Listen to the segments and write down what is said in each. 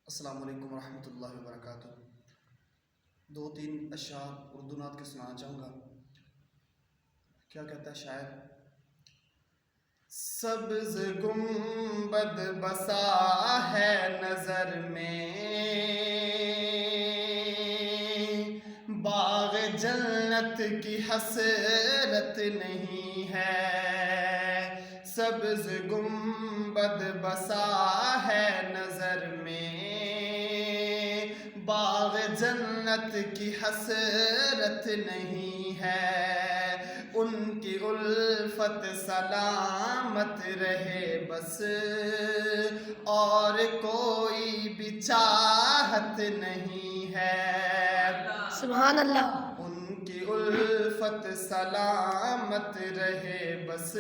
السلام علیکم ورحمۃ اللہ وبرکاتہ۔ دو تین اشعار اردو نعت کے سنانا چاہوں گا۔ کیا کہتا ہے شاعر؟ سبز گنبد بسا ہے نظر میں، باغ جنت کی حسرت نہیں ہے۔ سبز گنبد بسا ہے نظر میں، باغ جنت کی حسرت نہیں ہے۔ ان کی الفت سلامت رہے بس، اور کوئی بھی چاہت نہیں ہے۔ سبحان اللہ۔ ان کی الفت سلامت رہے بس،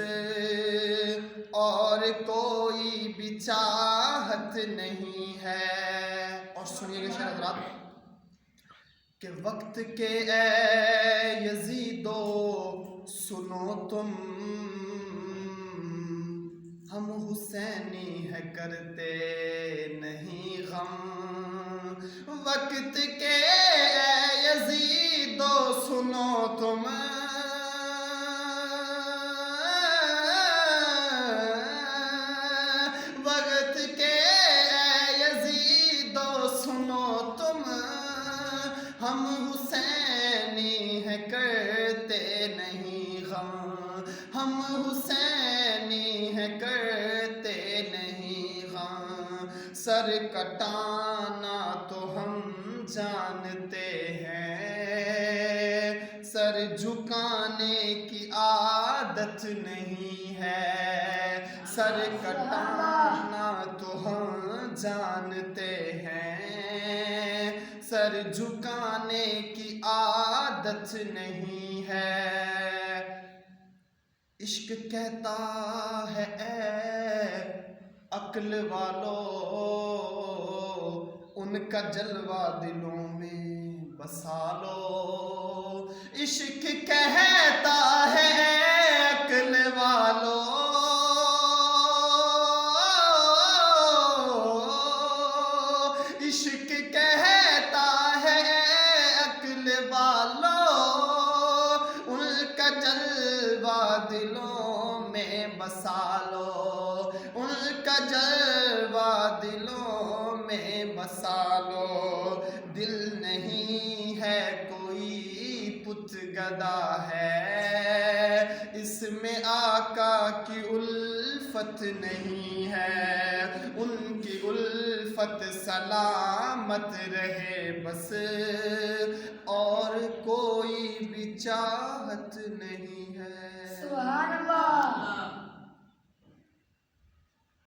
اور کوئی بھی چاہت نہیں ہے۔ اور سنیے گا شاعر حضرات کہ وقت کے اے یزیدو سنو تم، ہم حسینی ہے کرتے نہیں غم۔ وقت کے اے یزیدو سنو تم، وقت کے اے یزیدو سنو تم، ہم حسینی ہے کرتے نہیں غم۔ ہم حسینی ہے کرتے نہیں غم۔ سر کٹانا تو ہم جانتے ہیں، سر جھکانے کی عادت نہیں ہے۔ سر کٹانا تو ہم جانتے ہیں، سر جھکانے کی عادت نہیں ہے۔ عشق کہتا ہے اے عقل والو، ان کا جلوہ دلوں میں بسا لو۔ عشق کہتا ہے اے عقل والو، عشق کہتا ہے اے عقل والو، ان کا جلوہ دلوں میں بسا لو۔ ان کا جلوہ دلوں میں بسا لو۔ دل نہیں ہے کوئی پت گدا ہے، اس میں آقا کی الفت نہیں ہے۔ ان کی الفت سلامت رہے بس، اور کوئی بھی چاہت نہیں ہے۔ سبحان